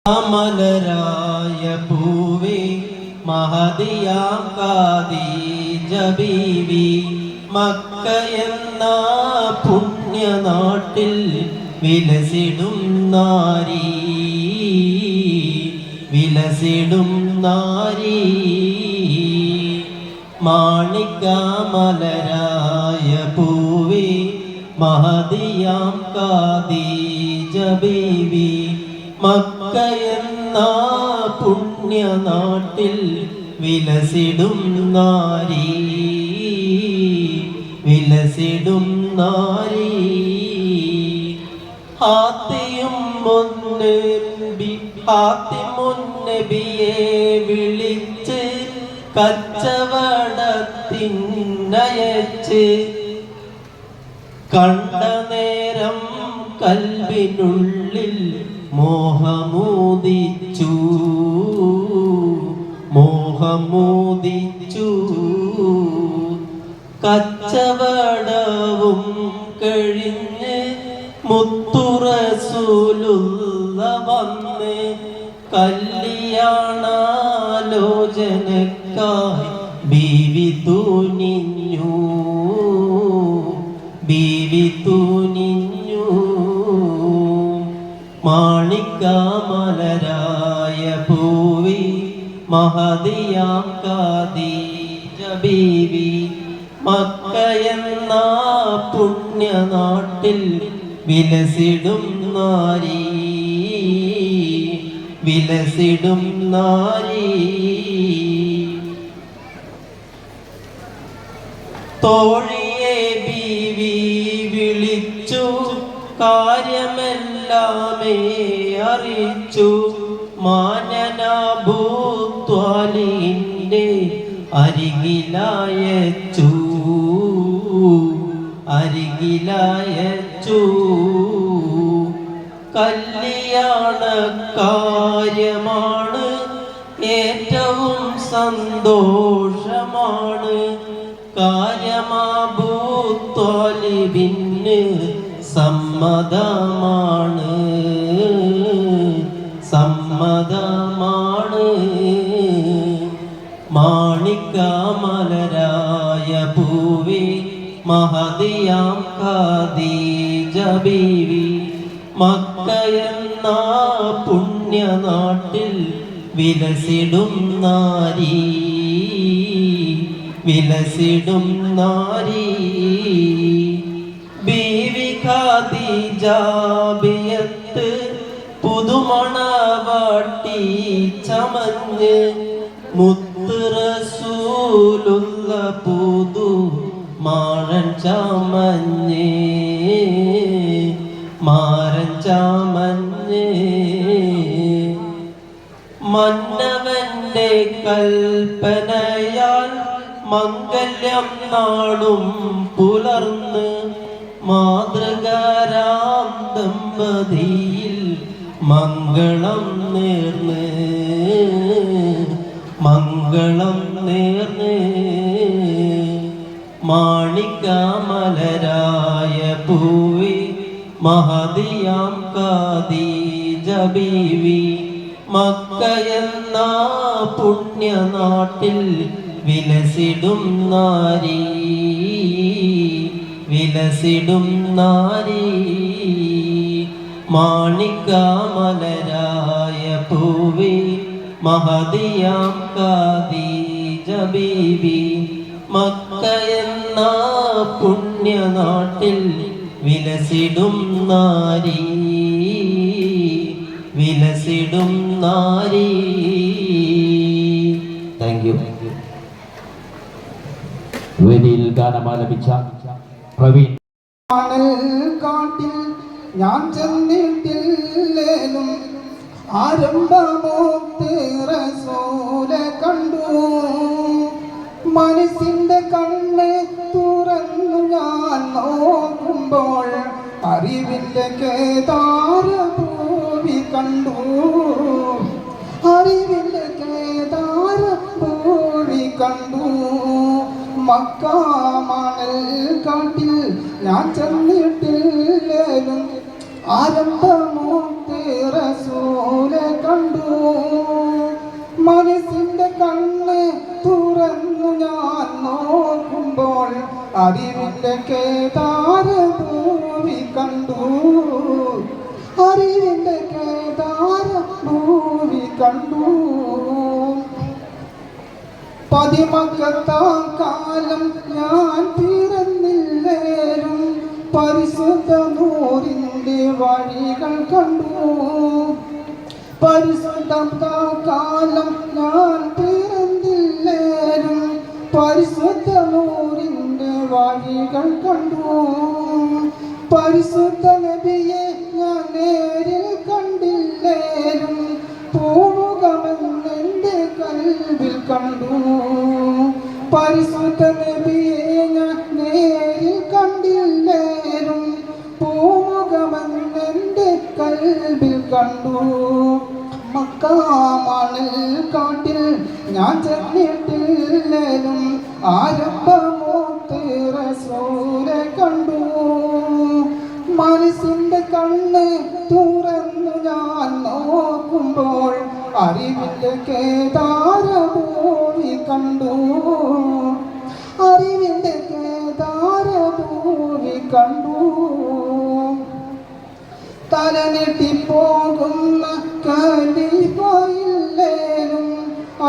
മലരായ പൂവേ മഹദിയാം ഖദീജ ബീവി മക്ക എന്ന പുണ്യനാട്ടിൽ വിലസിടും നാരി മാണിക്ക മലരായ പൂവേ മഹദിയാം ഖദീജ ബീവി മക്ക എന്ന പുണ്യനാട്ടിൽ വിലസിടും നാരി ഹാത്തിയും മുന്നബിയെ വിളിച്ച് കച്ചവടത്തിനയച്ച് കണ്ട നേരം കൽവിനുള്ളിൽ മോഹമോദിച്ചു കച്ചവടവും കഴിഞ്ഞ് മുത്തുറസൂലുള്ള വന്ന് കല്യാണാലോചനക്കായി ബീവി തുനിഞ്ഞു മാണിക്ക മലരായ പൂവി മഹദിയാം ഖദീജ ബീവി മക്ക എന്ന പുണ്യനാട്ടിൽ വിലസിടും നാരി തോഴിയെ ബീവി വിളിച്ചു കാര്യമെല്ലാമേ അറിയിച്ചു മാനനാബൂ ത്വാലിന്റെ അരികിലായച്ചു കല്യാണ കാര്യമാണ് ഏറ്റവും സന്തോഷമാണ് കാര്യമാബൂ ത്വാലിബിന് സമ്മതമാണ് മാണിക്ക മലരായ പൂവി മഹദിയാം ഖദീജ ബീവി മക്ക എന്ന പുണ്യനാട്ടിൽ വിലസിടും നാരി ബീവി ഖദീജ ബിയത്ത് പുതുമണവാട്ടി ചമഞ്ഞ് മുത്ത് റസൂലുള്ള പുതു മാറൻ ചമഞ്ഞ് മന്നവന്റെ കൽപ്പനയാൽ മംഗല്യം നാളും പുലർന്ന് മാതൃകാരാം ദമ്പതിയിൽ മംഗളം നേർന്ന് മാണിക്ക മലരായ പൂവി മഹദിയാം ഖദീജ ബീവി മക്ക എന്ന പുണ്യനാട്ടിൽ വിലസിടും നാരി മാണിക്ക മലരായ പൂവി മഹദിയാം ഖദീജ ബീവി മക്ക എന്ന പുണ്യനാട്ടിൽ വിലസിടും നാരി താങ്ക് യു. വേദിയിൽ ഗാനമാലപിച്ച പ്രവീൺ. കാട്ടിൽ ഞാൻ ചെന്നിട്ടില്ലേലും ആരംഭമൂത്ത് റസൂലെ കണ്ടു. മനസ്സിന്റെ കണ്ണ് തുറന്നു ഞാൻ നോക്കുമ്പോൾ അറിവിന്റെ കേദാര ഭൂമി കണ്ടു. മക്ക മണൽ കാട്ടിൽ ഞാൻ ചെന്നിട്ടില്ലേലും ആരംഭമൂത്ത് റസൂലെ കണ്ടു. കണ്ണ് തുറന്നു ഞാൻ നോക്കുമ്പോൾ അറിവിന്റെ കേദാരഭൂമി കണ്ടു. അറിവിന്റെ കേദാരഭൂമി കണ്ടു. പതിമക്കത്താം കാലം ഞാൻ പിറന്നില്ലേലും പരിശുദ്ധ നൂറിന്റെ വഴികൾ കണ്ടു. പരിശുദ്ധ കാലം ഞാൻ പിറന്നില്ലേലും പരിശുദ്ധ നൂറിന്റെ വഴികൾ കണ്ടു. പരിശുദ്ധ നബിയെ ഞാൻ നേരിൽ കണ്ടില്ലേലും പൂമുഖമെന്നെന്റെ കൽവിൽ കണ്ടു. പരിശുദ്ധ നബിയെ ഞാൻ നേരിൽ കണ്ടില്ലേലും പൂമുഖമെന്നെന്റെ കൽവിൽ കണ്ടു. മക്കാമണിൽ കാട്ടിൽ ഞാൻ ചെന്നിട്ടില്ലേലും ആരംഭമൂത്ത് റസൂലെ കണ്ടു. മനസ്സിന്റെ കണ്ണ് തുറന്നു ഞാൻ നോക്കുമ്പോൾ അറിവിന്റെ കേദാരഭൂമി കണ്ടു. അറിവിന്റെ കേദാരഭൂമി കണ്ടു. തല നെട്ടിപ്പോകുന്ന ഖലീഫയില്ലേലും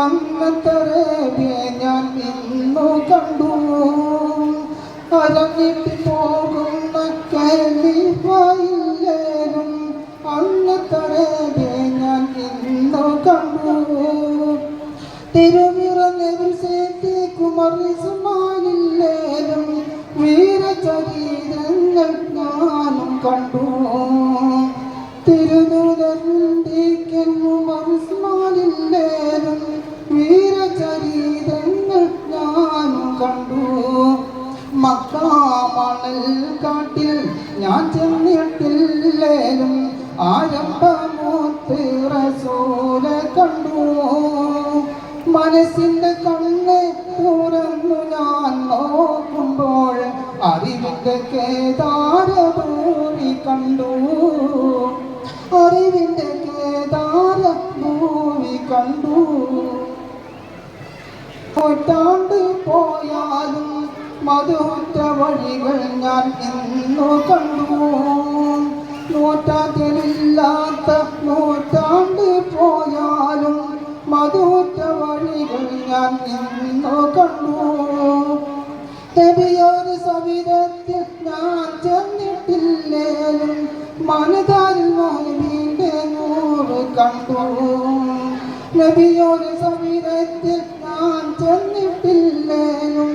അന്നത്തെ റബിയെ ഞാൻ ഇന്നു കണ്ടു. അരങ്ങിട്ടിപ്പോകുന്ന ഖലീഫയില്ലേലും അന്നത്തെ റബിയെ ഞാൻ ഇന്നു കണ്ടു. തിരുവിറങ്ങൽ സേത്തി കുമറിസുമാനില്ലേലും വീരചരിതങ്ങൾ ഞാനും കണ്ടു. തിരുദൂതറിലേലും വീരചരിതങ്ങൾ ഞാനും കണ്ടു. മക്കാമണൽ കാട്ടിൽ ഞാൻ ചെന്നിട്ടില്ലേലും ആരംഭമൂത്ത് റസൂലെ കണ്ടു. മനസ്സിന്റെ കണ്ണ് തുറന്നു ഞാൻ നോക്കുമ്പോൾ അറിവിന്റെ കേദാരഭൂമി കണ്ടു. അറിവിന്റെ കേദാരഭൂമി കണ്ടു. നൂറ്റാണ്ട് പോയാലും മധുറ്റ വഴികൾ ഞാൻ ഇന്നു കണ്ടു. നൂറ്റാണ്ടിലില്ലാത്ത നൂറ്റാണ്ട് പോയാലും മധുറ്റ വഴികൾ ഞാൻ ഇന്നു കണ്ടു. നബിയോട് സവിധത്തിൽ ഞാൻ ചെന്നിട്ടില്ലേലും മനതാരിൽ നബിയുടെ നൂറ് കണ്ടു. നബിയോട് സവിധത്തിൽ ഞാൻ ചെന്നിട്ടില്ലേലും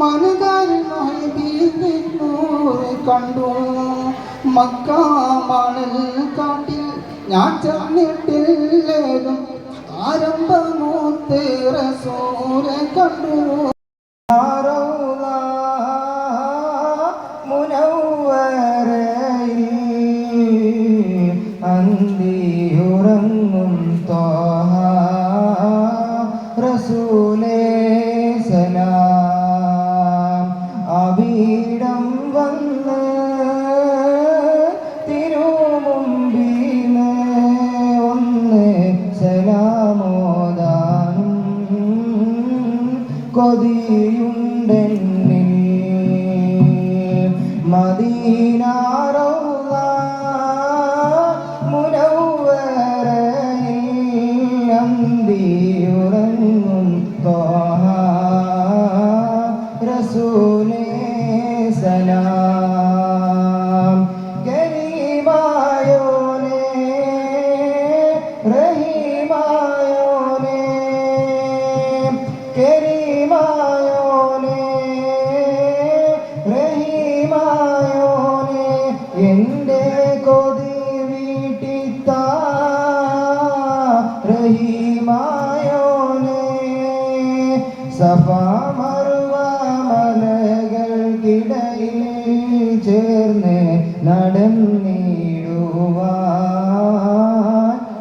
മനതാരിൽ നബിയുടെ നൂറ് കണ്ടു. മക്കാമണൽ കാട്ടിൽ ഞാൻ ചെന്നിട്ടില്ലേലും ആരംഭമൂത്ത് റസൂലെ കണ്ടു. അന്തിയുറങ്ങും ത്വാഹ റസൂലേ സലാം. അവിടം വന്ന് തിരുമുമ്പില് ഒന്ന് സലാമോദാനും കൊതിയുണ്ടെന്നിൽ. മദീന റൗള മുനവ്വറയിൽ അന്തിയുറങ്ങും ത്വാഹ റസൂലേ സലാം. കരീമായോനേ റഹീമായോനേ കരീമായോനേ റഹീമായോനേ എൻ്റെ കൊതി വീട്ടിത്താ റഹീമായോനേ. സഫാ മർവ മലകൾക്കിടയിൽ ചേർന്ന് നടന്നിടുവാൻ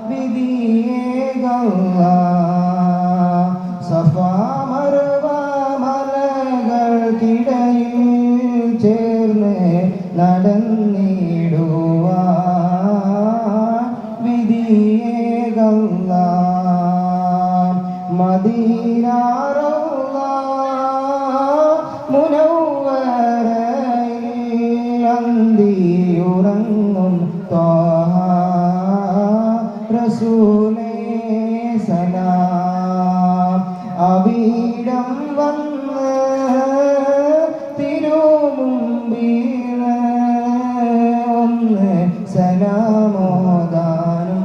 വിധിയേകല്ല. സഫാ മർവ മലകൾക്കിടയിൽ ചേർന്ന് നടന്നിടുവാൻ വിധിയേകല്ല. മദീന റൗള മുനവ്വറയിൽ അന്തിയുറങ്ങും ത്വാഹ റസൂലേ സലാം. അവിടം വന്ന് തിരുമുമ്പിൽ ഒന്ന് സലാമോദാനും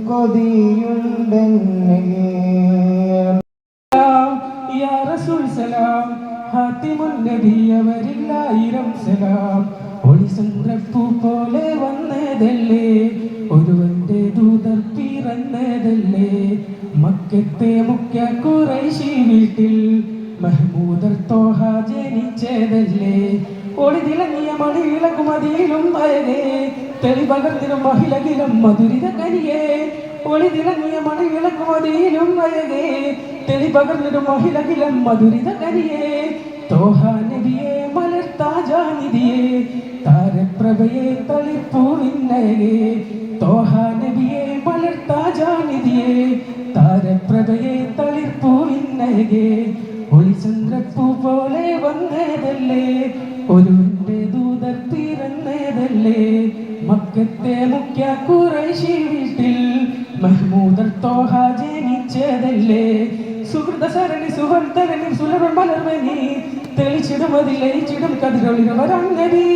കൊതിയുണ്ടെന്നേ. യാ റസൂൽ സലാം ഹാത്തിമുൻ നബിയവരിൽ ആയിരം സലാം. ഒളിസന്ദ്രപ്പൂ പോലെ വന്നതല്ലേ ഒരുവന്റെ ദൂതർ പിറന്നതല്ലേ. മക്കത്തെ മുഖ്യ ഖുറൈശി വീട്ടിൽ മഹ്മൂദർ തോഹ ജനിച്ചതല്ലേ. ഒളി തിളങ്ങിയ മണിയിളക്കും അതിലും അയകേ തെളിപകർന്നിലും മഹിളകിലും മധുരിത കരിയേ. ഒളി തിളങ്ങിയ മണിയിളക്കും അതിലും അയകേ തെളിപകർന്നിലും മഹിളകിലും മധുരിത കരിയേ. തോഹ നബിയെ മലർത്താജാനിധിയെ താരപ്രഭയെ തളിപ്പൂവിന്നയകേ. തോഹ നബിയെ മലർത്താജാനിധിയെ താരപ്രഭയെ തളിർപ്പൂവിന്നയകേ. ഒളിചന്ദ്രപ്പൂ പോലെ വന്നതല്ലേ ഒരുവന്റെ ദൂതർ പിറന്നതല്ലേ. മക്കത്തെ മുഖ്യ ഖുറൈശി വീട്ടിൽ മഹ്മൂദർ തോഹ ജനിച്ചതല്ലേ. സുഹൃത സരണി സുഹൃത്തരണി സുലഭൻ മലർവനി തെളിച്ചിടും അതിൽ ലയിച്ചിടും കതിരൊളിവരാൻ നബി.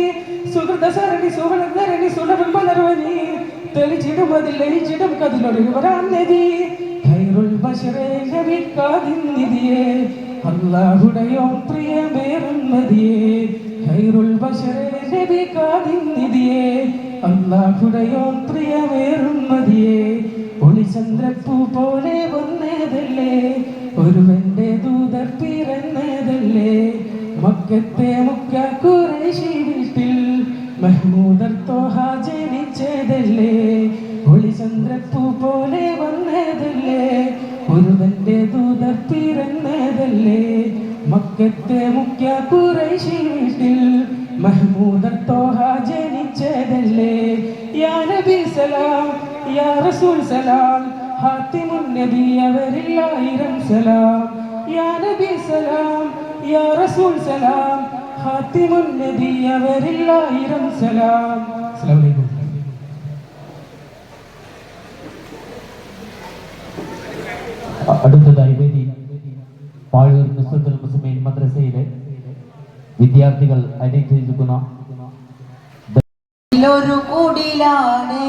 സുഹൃത സരണി സുഹൃത്തരണി സുലഭൻ മലർവനി തെളിച്ചിടും അതിൽ ലയിച്ചിടും കതിരൊളിവരാൻ നബി. ഖൈറുൽ ബശറേ നബി കാദിന്നിധിയേ അല്ലാഹുടയോൻ പ്രിയമേറുന്നതിയേ. ഖൈറുൽ ബശറേ നബി കാദിന്നിധിയേ അല്ലാഹുടയോൻ പ്രിയമേറുന്നതിയേ. ഒളിചന്ദ്രപ്പൂ പോലെ വന്നതല്ലേ ഒരുവന്റെ ദൂതർ പിറന്നതല്ലേ. മക്കത്തെ മുഖ്യ ഖുറൈശി വീട്ടിൽ മഹ്മൂദർ തോഹ ജനിച്ചതല്ലേ. ഒളിചന്ദ്രപ്പൂ പോലെ വന്നതല്ലേ ഒരുവന്റെ ദൂതർ പിറന്നതല്ലേ. മക്കത്തെ മുഖ്യ ഖുറൈശി വീട്ടിൽ മഹ്മൂദർ തോഹ ജനിച്ചതല്ലേ. യാ നബി സലാം യാ റസൂൽ സലാം ഹാത്തിമുൻ നബി അവരിൽ ആയിരം സലാം. യാ നബി സലാം യാ റസൂൽ സലാം ഹാത്തിമുൻ നബി അവരിൽ ആയിരം സലാം. അസ്സലാമു അലൈക്കും. അടുത്തതായി വേദി പാഴൂർ നുസ്രത്തുൽ മുസ്ലിമീൻ മദ്രസയിലെ വിദ്യാർത്ഥികൾ അനുഗ്രഹിക്കുന്ന ഒരു കുടിലാണ്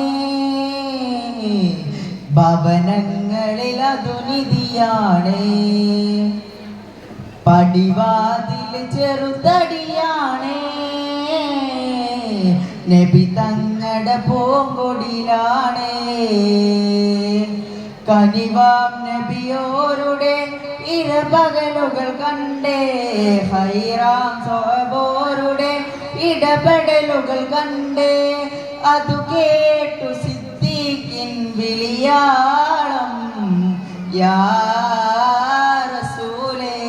ഭവനങ്ങളിൽ അതുനിധിയാണ്. പടിവാതിൽ ചെറുതടിയാണ് നബി തങ്ങളുടെ പൂങ്കൊടിയിലാണ്. കനിവാം നബിയോരുടെ ഇരപകലുകൾ കണ്ടേ ഹൈറാം സ്വഹബോരുടെ ഇടപെടലുകൾ കണ്ടേ. അതു കേട്ടു സിദ്ദീഖിൻ വിളിയാളം യാ റസൂലേ.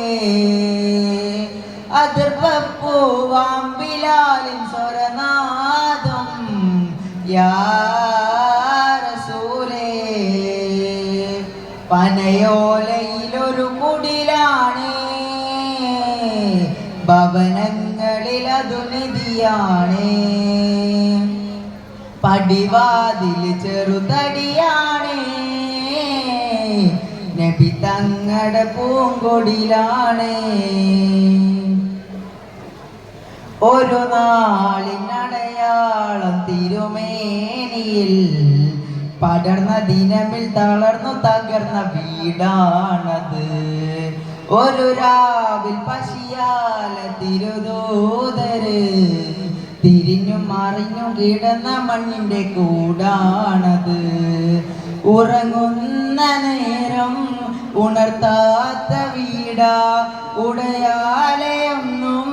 അതിർപ്പൂവാം ബിലാലിൻ സ്വരനാദം യാ റസൂലേ. പനയോലയിലൊരു കുടിലാണ് ഭവനങ്ങളിൽ അതുനിധിയാണ്. പടിവാതിൽ ചെറുതടിയാണ് നബി തങ്ങളുടെ പൂങ്കൊടിയിലാണ്. ഒരു നാളിനടയാളം തിരുമേനിയിൽ പടർന്ന ദിനമിൽ തളർന്നു തകർന്ന വീടാണത്. ഒരു രാവിൽ പശിയാല തിരുദൂതര് തിരിഞ്ഞും മറിഞ്ഞും കിടന്ന മണ്ണിന്റെ കൂടാണത്. ഉറങ്ങുന്ന നേരം ഉണർത്താത്ത വീടാ ഉടയാലയൊന്നും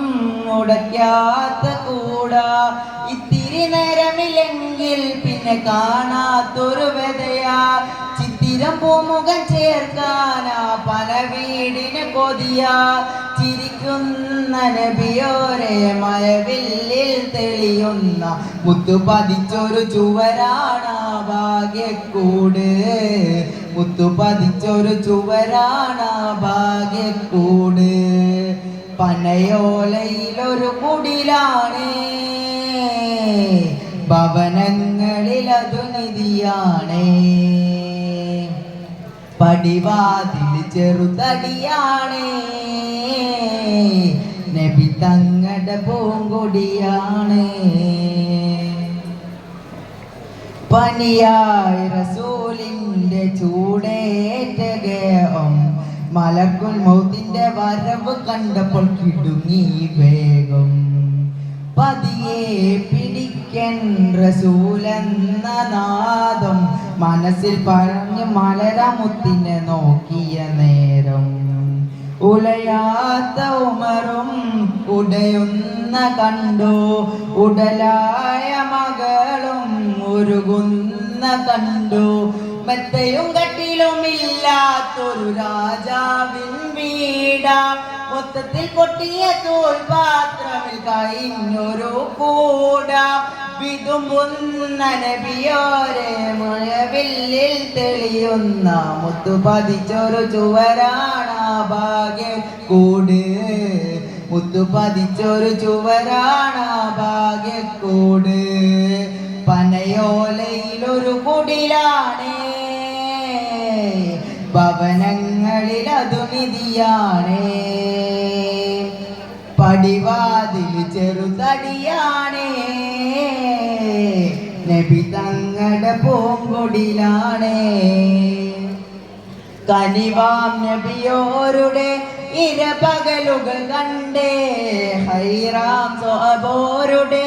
ഉടയ്ക്കാത്ത കൂടാ. ഇത്തിരി നേരമില്ലെങ്കിൽ പിന്നെ കാണാത്തൊരു വ്യതയാ. ചിത്തിരം പൂമുഖം ചേർക്കാനാ പല വീടിന് കൊതിയാ. ചിരിക്കുന്ന നബിയോരെ മഴവില്ലിൽ തെളിയുന്ന മുത്തു പതിച്ചൊരു ചുവരാണ ഭാഗ്യക്കൂട്. മുത്തു പതിച്ചൊരു ചുവരാണ് ഭാഗ്യക്കൂട്. പനയോലയിലൊരു കുടിലാണ്, ഭവനങ്ങളിൽ അതു നിധിയാണ്. പടിവാതിൽ ചെറുതടിയാണ്, നബി തങ്ങളുടെ പൂങ്കൊടിയാണ്. പനിയായ റസൂലിന്റെ ചൂടേറ്റകം മലക്കുൽ മൗത്തിന്റെ വരവ് കണ്ടപ്പോൾ കിടുങ്ങി വേഗം. പതിയെ പിടിക്കൻ റസൂലെന്ന നാദം മനസ്സിൽ പറഞ്ഞു മലരമുത്തിനെ നോക്കിയ നേരം. ഉലയാത്ത ഉമറും ഉടയുന്ന കണ്ടു, ഉടലായ മകളും ഉരുകുന്ന കണ്ടു. മെത്തയും കട്ടിലുമില്ലാത്തൊരു രാജാവിൻ വീട, മൊത്തത്തിൽ പൊട്ടിയ തോൽപാത്രമിൽ കഴിഞ്ഞൊരു കൂട. വിതുമ്പുന്ന നബിയോരെ മഴവില്ലിൽ തെളിയുന്ന മുത്തു പതിച്ചൊരു ചുവരാണ് ഭാഗ്യക്കൂട്. മുത്തു പതിച്ചൊരു ചുവരാണ് ഭാഗ്യക്കൂട്. പനയോലയിലൊരു കുടിലാണ്, ഭവനങ്ങളിൽ അതു നിധിയാണ്. പടിവാതിൽ ചെറുതടിയാണ്, നബി തങ്ങളുടെ പൂങ്കൊടിലാണ്. കനിവാം നബിയോരുടെ ഇരപകലുകൾ കണ്ടേ, ഹൈറാം സ്വഹബോരുടെ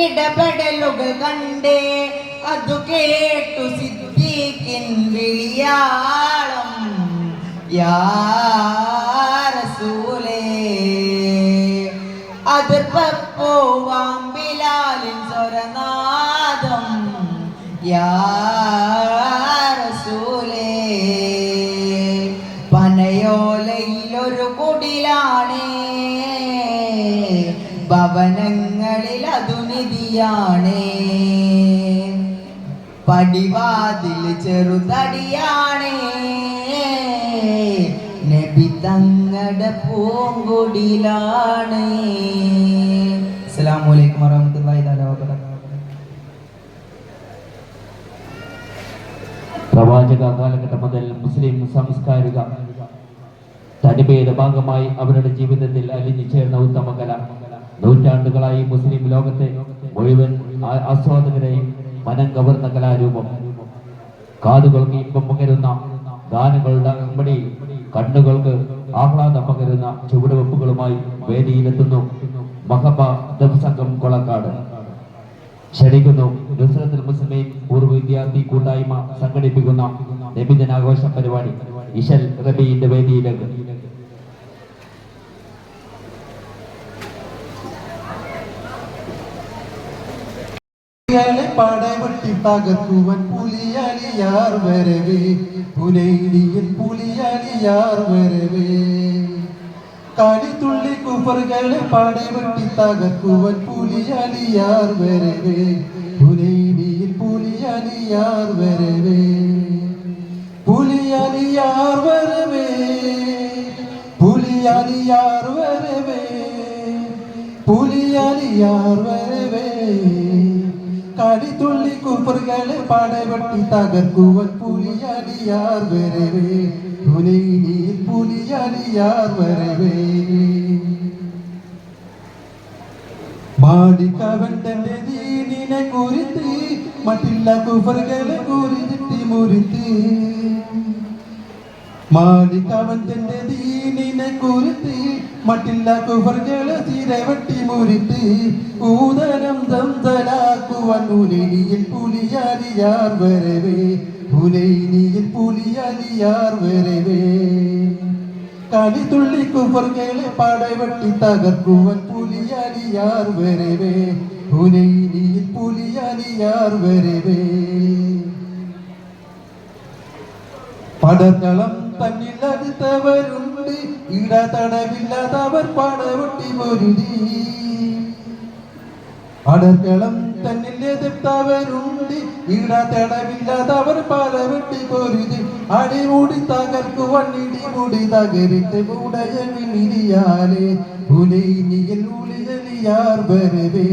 ഇടപെടലുകൾ കണ്ടേ. അതു കേട്ടു സിദ്ദീഖിൻ വിളിയാളം, യാ റസൂലേ. അതിർപ്പൂവാം ബിലാലിൻ സ്വരനാദം, യാ റസൂലേ. പനയോലയിലൊരു കുടിലാണ്, ഭവനങ്ങളിൽ അതു നിധിയാണ്. പടിവാതിൽ ചെറുതടിയാണ്, നബി തങ്ങളുടെ പൂങ്കൊടിലാണ്. അസ്സലാമു അലൈക്കും വറഹ്മത്തുള്ളാഹി തആല വബറകാതുഹു. പ്രവാചക കാലഘട്ടം മുതൽ മുസ്ലിം സാംസ്കാരിക തനിമയുടെ ഭാഗമായി അവരുടെ ജീവിതത്തിൽ അലിഞ്ഞു ചേർന്ന ഉത്തമ കല നൂറ്റാണ്ടുകളായി മുസ്ലിം ലോകത്തെ മുഴുവൻ ആസ്വാദകരെയും മനം കവർന്ന കലാരൂപം. കാതുകൾക്ക് ഇമ്പം പകരുന്ന ഗാനങ്ങളുടെ അമ്പടി, കണ്ണുകൾക്ക് ആഹ്ലാദം പകരുന്ന ചുവടുവെപ്പുകളുമായി വേദിയിലെത്തുന്നു മഹബ സംഘം കൊളക്കാട്. ക്ഷണിക്കുന്നു നുസ്രത്തുൽ മുസ്ലിമീൻ പൂർവ്വ വിദ്യാർത്ഥി കൂട്ടായ്മ സംഘടിപ്പിക്കുന്ന നബിദിനാഘോഷ പരിപാടി ഇശൽ റബീന്റെ വേദിയിലേക്ക്. പടവെട്ടി തകർക്കുവൻ പുലിയലിയാർ വരവേ, പുലയിലിയിൽ പുലിയലിയാർ വരവേ. കളിത്തുള്ളി കുഫറുകളെ പടവെട്ടി തകർക്കുവൻ പുലിയലിയാർ വരവേ, പുലയിലിയിൽ പുലിയലിയാർ വരവേ. പുലിയലിയാർ വരവേ, പുലിയലിയാർ വരവേ, പുലിയലിയാർ വരവേ. കളിത്തുള്ളി കുഫറുകളെ പടവെട്ടി തകർക്കുവൻ പുലിയലിയാർ വരവേ, പുലയിലിയിൽ പുലിയലിയാർ വരവേ. മാടിക്കവന്റെ ദീനിനെ കുറിച്ച് മറ്റുള്ള കുഫറുകളെ കുറിച്ചിട്ട് മുറിച്ച്. മാടിക്കവന്റെ ദീനിനെ കുറിച്ച് മറ്റുള്ള കുഫറുകളെ ചിരവട്ടി മുറിച്ച്. ഊദരം ദന്തലാക്കുവൻ ഉലയിലിയിൽ പുലിയലിയാർ വരവേ, ഉലയിലിയിൽ പുലിയലിയാർ വരവേ. കളിത്തുള്ളി കുഫറുകളെ പടവെട്ടി തകർക്കുവൻ പുലിയലിയാർ വരവേ, ഉലയിലിയിൽ പുലിയലിയാർ വരവേ. പടക്കളം തന്നിലടുത്തവരുണ്ട്, ഇടതടവില്ലാതവർ പടവെട്ടി പൊരുതി. പടക്കളം തന്നിൽ എതിർത്തവരുണ്ട് ഇട തടവില്ലാതവർ പല വെട്ടി പൊരുതി അടിമുടി തകർക്കുവാൻ ഇടിമുടി തകരിട്ട് ഉടയണിയാലേ പുലിനിയിൽ ഉളിയലിയാർ വരവേ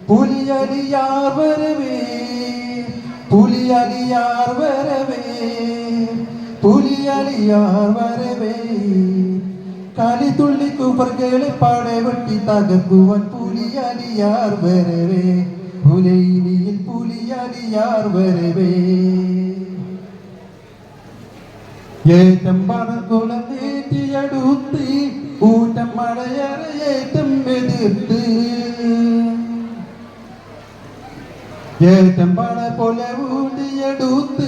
പുലിയലിയാർ വരവേ പുലിയലിയാർ വരവേ പുലിയലിയാർ വരവേ കാലിത്തുള്ളി കുപ്പർകളെ പാടെ വെട്ടി തകർക്കുവാൻ പുലിയലിയാർ വരവേ പുലയിനിയിൽ പുലിയലിയാർ വരവേ ഏറ്റം പണക്കുളം നേറ്റിയടുത്ത് ഊറ്റം മഴയേറെ ഏറ്റം എതിർത്ത് ഏറ്റം പണ പോലെ ഊട്ടിയെടുത്ത്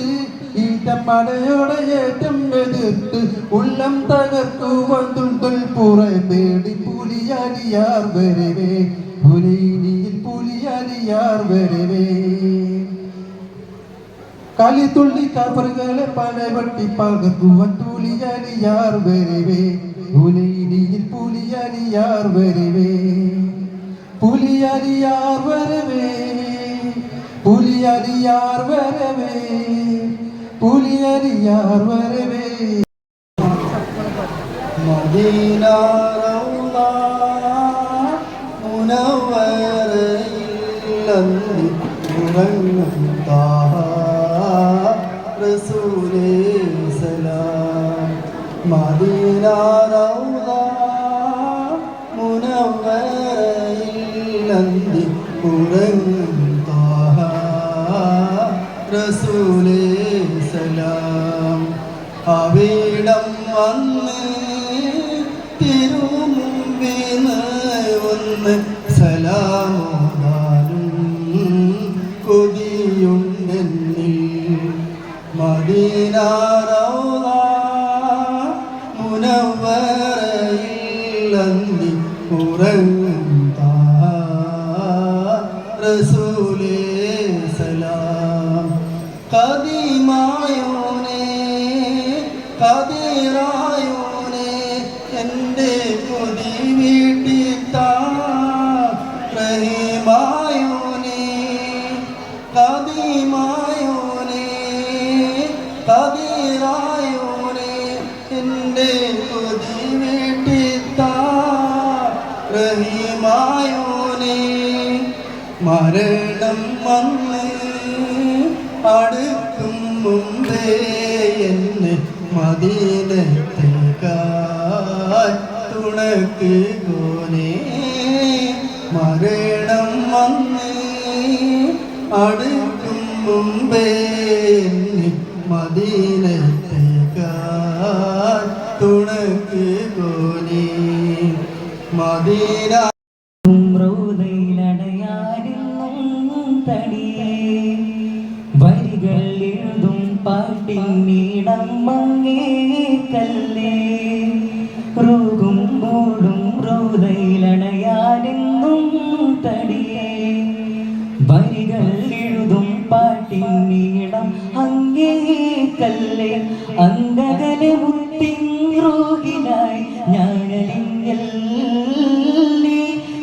ഈറ്റം മഴയോടെ ഏറ്റം എതിർത്ത് ഉള്ളം തകർക്കുവാൻ തുൾ പുറേ പേടി പുലിയലിയാർ വരവേ പുലിനിയിൽ പുലിയലിയാർ വരവേ കാലിത്തുള്ളി കാപ്പറുകളെ പല വെട്ടി പകർക്കുവാൻ പുലിയലിയാർ വരവേ പുലിനിയിൽ പുലിയലിയാർ വരവേ പുലിയലിയാർ വരവേ പുലിയലിയാർ വരവേ പുലിയലിയാർ വരവേ മദീന റൗള മുനവ്വറയിൽ അന്തി ഉറങ്ങും താഹ റസൂലേ സലാം മദീന റൗള മുനവ്വറയിൽ അന്തി ഉറങ്ങും താഹ റസൂലേ സലാം അവിടം വന്ന് തിരുമുമ്പിന് ഒന്ന് സലാമോദാനും കൊതിയുണ്ടെന്നിൽ മദീന റൗള മുനവ്വറയിൽ അന്തി ഉറങ്ങും താഹ റസൂലേ സലാം ഖദീമായോനെ ഖദീറായോനെ എൻ്റെ കൊതി വീട്ടിത്താ റഹീമായോനെ ഖദീമായോനെ ഖദീറായോനെ എൻ്റെ കൊതി വീട്ടിത്താ റഹീമായോനെ മരണം വന്ന് അടുക്കും മുമ്പേ എന്നെ മദീനത്തേക്കായി തുണക്ക് കോനെ മരണം വന്ന് അടുക്കും മുമ്പേ എന്നെ മദീനത്തേക്കായി തുണക്ക് കോനെ മദീന വരികൾ എഴുതും പാട്ടിനീടം മങ്ങേ കല്ലേ റൂകും മൂടും റോദയിലണയാനെന്നും തടിയേ വരികൾ എഴുതും പാട്ടിനീടം അങ്ങേ കല്ലേ അന്തകലെ മുത്തിൻ റോഹിനായി ഞാനലിഞ്ഞല്ലേ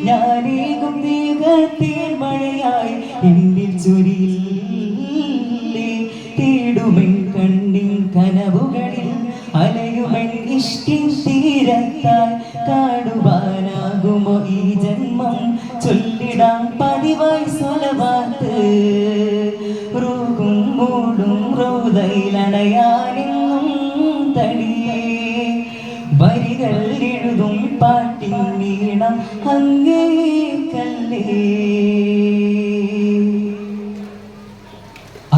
ഞാനേകും ദീപത്തിൽ മഴയായി എന്നിൽ ചൊരിയില്ലേ തേടുമെൻ കണ്ണിൻ കനവുകളിൽ അലയുമെൻ ഇഷ്ടിൻ തീരത്താൽ കാണുവാനാകുമോ ഈ ജന്മം ചൊല്ലിടാം പതിവായി സ്വലവാത്ത് റൂകും മൂടും റൗദയിലണയാനെന്നും തടിയേ വരികൾ എഴുതും പാട്ടിൻ നീണം അങ്ങേ കല്ലേ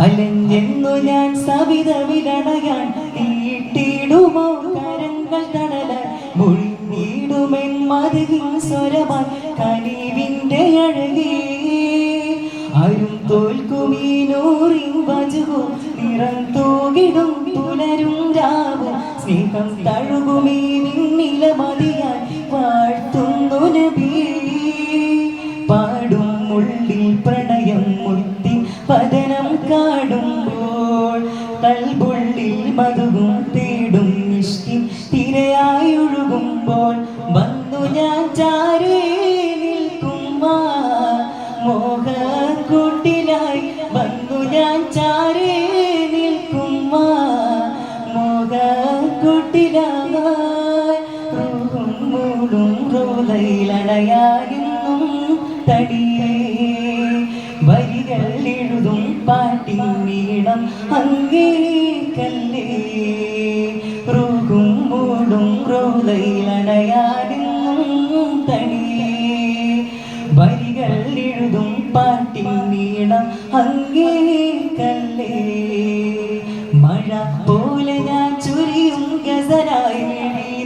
അലഞ്ഞെന്നു ഞാൻ സവിതവിലണയാൻ തീട്ടിടുമോ കരങ്ങൾ തണലാൻ മൊഴിഞ്ഞിടുമെൻ മധുവിൻ സ്വരമായി കനിവിൻ്റെ അഴകേ അരും തോൽക്കുമീ നൂറിൻ വജുവും നിറം തൂകിടും പുലരും രാവും സ്നേഹം തഴുകുമീ നിന്നിലമതിയായി വാഴ്ത്തുന്നു നബി പാടും ഉള്ളിൽ പ്രണയം മുത്തി വദനം കാടുമ്പോൾ കൽബുള്ളിൽ മധുവും തേടും ഇഷ്ടി തിരയായി ഒഴുകുമ്പോൾ വന്നു ഞാൻ ചാരേ നിൽക്കും മോഹ റോദയിലടയാനും തടിയേ വരികൾ എഴുതും പാട്ടിൻ നീളം അങ്ങേ കല്ലേ റൂകും മൂടും റോദയിലടയാനും തടിയേ വരികൾ എഴുതും പാട്ടിൻ നീളം അങ്ങേ കല്ലേ മഴ പോലെ ഞാൻ ചുരിയും ഗസലായി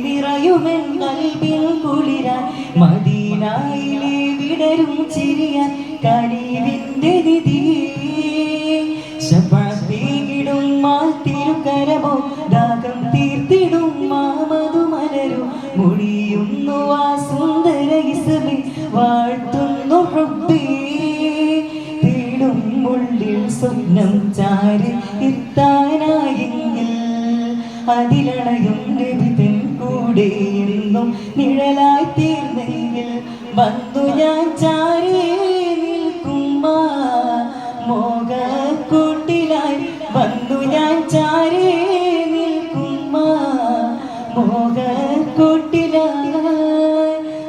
നിറയുമെൻ കൽബിൻ കുളിരാൻ മദീനയിലെ വിടരും ചിരിയാൻ കനിവിൻ്റെ നിധിയേ ശഫാഅത്തിടും മാ തിരുക്കരമോ ദാഹം തീർത്തിടും മാമതു മലരു മുടിയുന്നു ആ സുന്ദര ഇസ്മി വാഴ്ത്തുന്നു ഹുബ്ബി തേടും ഉള്ളിൽ സ്വപ്നം ചാരി എത്താനായെങ്കിൽ അതിലണയും നബിതൻ കൂടെ എന്നും നിഴലായി തീർന്നെങ്കിൽ വന്നു ഞാൻ ചാരി നിൽക്കും മോഹക്കൂട്ടിലായി വന്നു ഞാൻ ചാരി നിൽക്കും മോഹക്കൂട്ടിലായി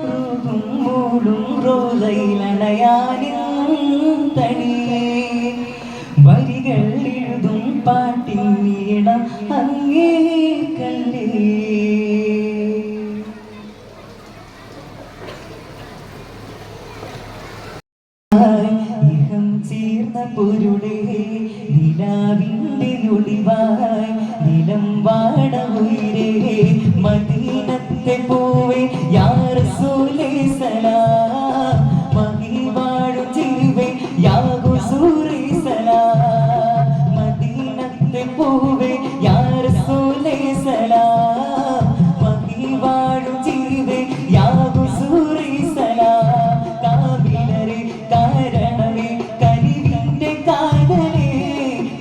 റൂഹും മൂടും റോദയിലണയാനും തടിയേ വരികൾ എഴുതും പാട്ടിൻ നീളം അങ്ങേ കല്ലേ ഇഹം ചേർന്ന പൊരുളേ നിലാവിൻ്റെ ഒളിവായി നിലം വാട ഉയരേ മദീനത്തെ പൂവേ യാ റസൂലേ സലാം മഹിവാഴു ജീവേ യാ ഹുസൂരേ സലാം മദീനത്തെ പൂവേ യാ റസൂലേ സലാം മഹിവാഴു ജീവേ യാ ഹുസൂരേ സലാം കാബിലരെ കാരണമേ കരിവിൻ്റെ കാതലേ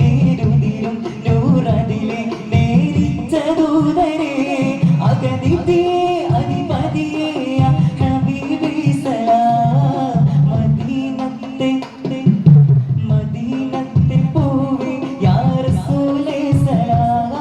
നേരുതിരും നൂറതിലെ നേരിച്ച ദൂതരേ അഗതിയെ അധിപതിയെ ഹബീബേ സലാം മദീനത്തെ പൂവേ യാ റസൂലേ സലാം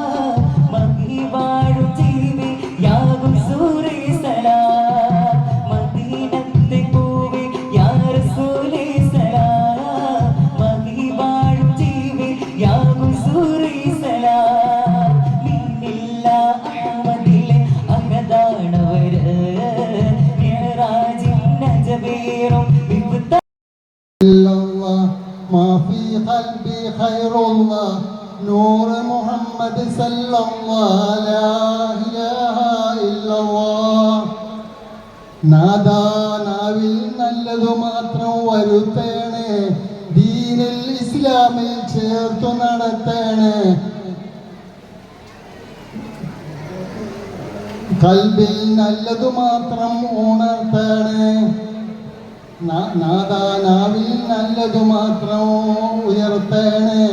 മഹിവാഴു ജീവേ യാ ഹുസൂരേ സലാം മദീനത്തെ പൂവേ യാ റസൂലേ സലാം മഹിവാഴു ജീവേ യാ ഹുസൂരേ സലാം മിന്നില്ല അഹ്മദിലെ അഹദാണവര് മിഅ്റാജിൻ നജബേറും വിഫ്ത الله ما في قلبي خير الله نور محمد صلى الله لا إله إلا الله നാദാനാവിൽ നല്ലതു മാത്രം വരുത്തേണേ ദീനിൽ ഇസ്ലാമിൽ ചേർത്തു നടത്തേണേ കൽബിൽ നല്ലതു മാത്രം ഉണർത്തേണേ നാദാനാവിൽ നല്ലതു മാത്രം ഉയർത്തേണേ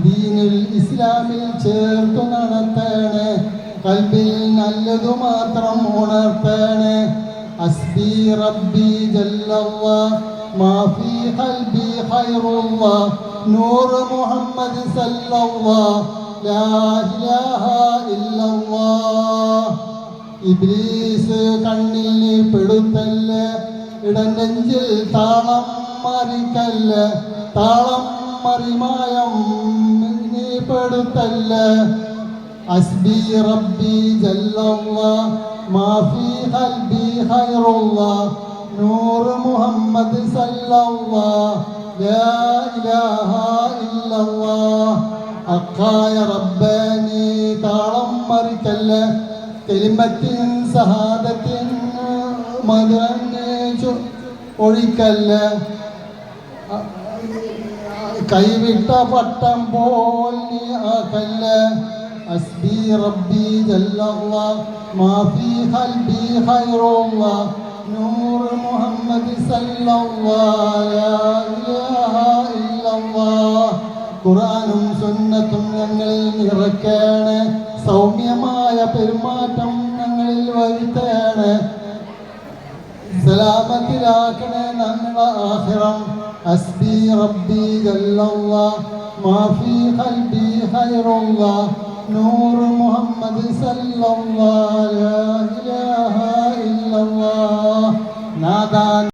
ദീനിൽ ഇസ്ലാമിൽ ചേർത്തു നടത്തേണേ കൽബിൽ നല്ലതു മാത്രം ഉണർത്തേണേ അസ്ബി റബ്ബി ജല്ലല്ലാഹ് മാ ഫീ ഖൽബി ഖൈറുല്ലാഹ് നൂർ മുഹമ്മദ് സല്ലല്ലാഹ് ലാ ഇലാഹ ഇല്ലല്ലാഹ് ഇബ്ലീസ് കണ്ണിൽ പെടുത്തല്ല ഇടനെഞ്ചിൽ താളം മറിക്കല്ല താളം മറിമായം നീ പെടുത്തല്ല അസ്ബി റബ്ബി ജല്ലല്ലാഹ് മാ ഫീ ഖൽബി ഖൈറുല്ലാഹ് നൂർ മുഹമ്മദ് സല്ലല്ലാഹ് ലാ ഇലാഹ ഇല്ലല്ലാഹ് അക്കായ റബ്ബാനി താളം മറിക്കല്ല കലിമത്തിൻ സഹാദത്തിൻ മധുരനെ ഒഴിക്കല്ല കൈവിട്ട പട്ടം പോൽ നീ ആക്കല്ല അസ്ബി റബ്ബി ജല്ലല്ലാഹ് മാ ഫീ ഖൽബി ഖൈറുല്ലാഹ് നൂർ മുഹമ്മദ് സല്ലല്ലാഹ് ലാ ഇലാഹ ഇല്ലല്ലാഹ് ഖുർആനും സുന്നത്തും ഞങ്ങളിൽ നിറയ്ക്കണേ സൗമ്യമായ പെരുമാറ്റം ഞങ്ങളിൽ വരുത്തേണേ സലാമത്തിലാക്കണേ ഞങ്ങളുടെ ആഖിറം അസ്ബി റബ്ബി ജല്ലല്ലാഹ് മാ ഫീ ഖൽബി ഖൈറുല്ലാഹ് നൂർ മുഹമ്മദ് സല്ലല്ലാഹ്